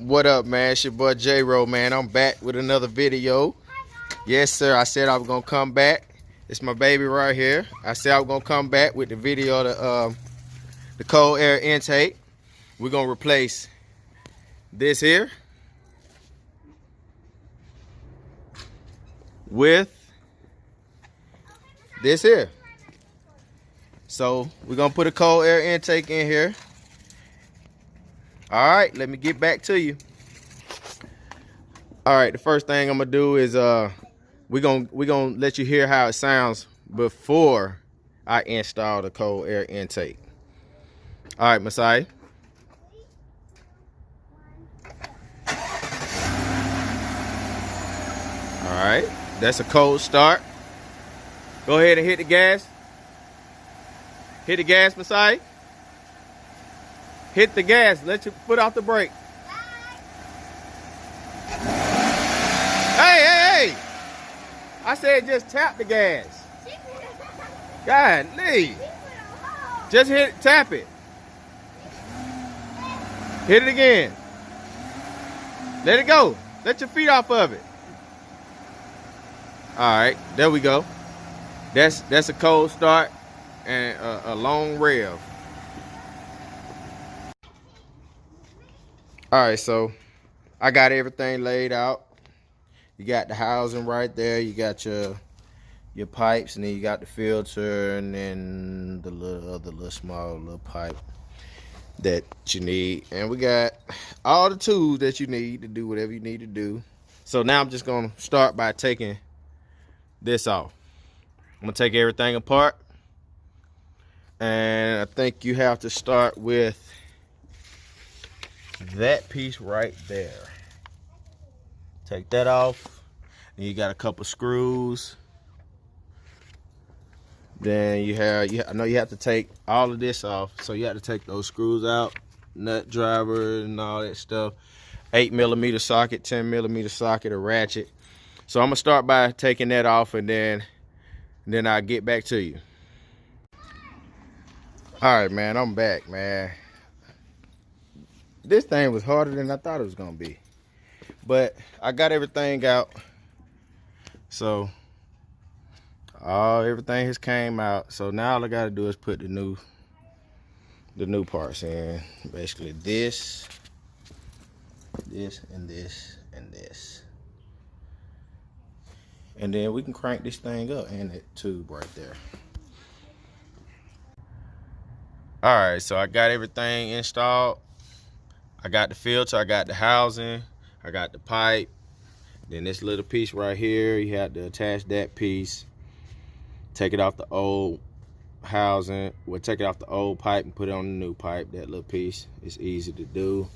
What up, man? It's your boy J-Ro, man. I'm back with another video. Yes, sir. I said I was gonna come back. It's my baby right here. I said I was gonna come back with the video of the cold air intake. We're gonna replace this here with this here. So we're gonna put a cold air intake in here. All right, let me get back to you. All right, the first thing I'm gonna do is we're gonna let you hear how it sounds before I install the cold air intake. All right, Masai. All right, that's a cold start. Go ahead and hit the gas. Hit the gas, Masai. Hit the gas. Let your foot off the brake. Hey! I said just tap the gas. God, Lee. Just tap it. Hit it again. Let it go. Let your feet off of it. All right, there we go. That's a cold start and a long rev. All right, so I got everything laid out. You got the housing right there. You got your pipes, and then you got the filter, and then the little small pipe that you need. And we got all the tools that you need to do whatever you need to do. So now I'm just gonna start by taking this off. I'm gonna take everything apart, and I think you have to start with that piece right there. Take that off, and you got a couple screws. Then I know you have to take all of this off, so you have to take those screws out, nut driver and all that stuff. 8mm socket, 10mm socket, a ratchet. So I'm gonna start by taking that off, and then I'll get back to you. All right, man, I'm back, man. This thing was harder than I thought it was gonna be, but I got everything out. So everything has came out. So now all I gotta do is put the new parts in. Basically this, and this, and this. And then we can crank this thing up, and that tube right there. All right, so I got everything installed. I got the filter, I got the housing, I got the pipe. Then this little piece right here, you have to attach that piece. Take it off the old housing. We'll take it off the old pipe and put it on the new pipe. That little piece is easy to do.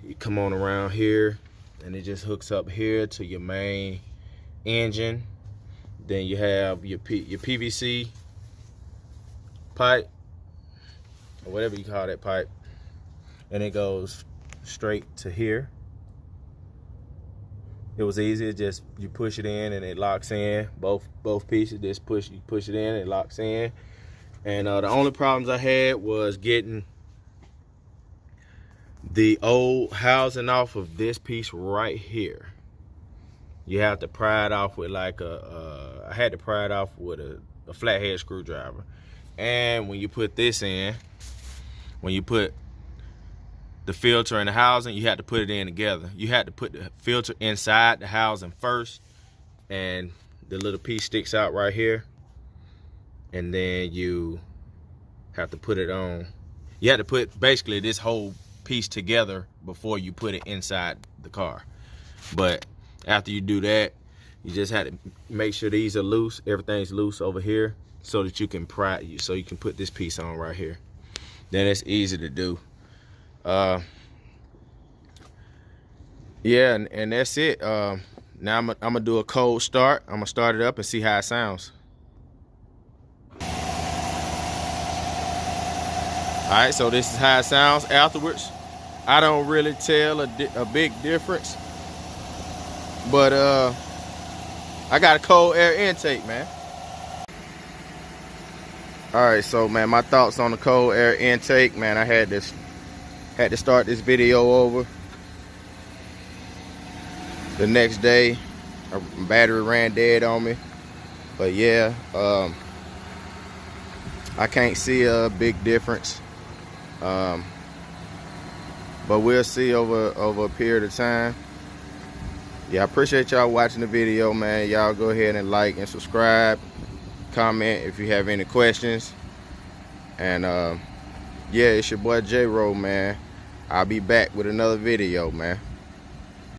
You come on around here, and it just hooks up here to your main engine. Then you have your PVC pipe, or whatever you call that pipe, and it goes straight to here. It was easy. Just you push it in and it locks in. Both pieces. Just you push it in, it locks in. And the only problems I had was getting the old housing off of this piece right here. You have to pry it off with like I had to pry it off with a flathead screwdriver. And when you put this in, when you put the filter and the housing, you had to put it in together. You had to put the filter inside the housing first, and the little piece sticks out right here, and then you have to put it on. You had to put basically this whole piece together before you put it inside the car. But after you do that, you just had to make sure these are loose, everything's loose over here, so that you can so you can put this piece on right here. Then it's easy to do. Yeah, and that's it. Now I'm gonna do a cold start. I'm gonna start it up and see how it sounds. All right, so this is how it sounds afterwards. I don't really tell a big difference, but I got a cold air intake, man. All right, so man, my thoughts on the cold air intake, man. I had to start this video over the next day, a battery ran dead on me. But yeah, I can't see a big difference. But we'll see over a period of time. Yeah, I appreciate y'all watching the video, man. Y'all go ahead and like and subscribe. Comment if you have any questions. And yeah, it's your boy J-Ro, man. I'll be back with another video, man.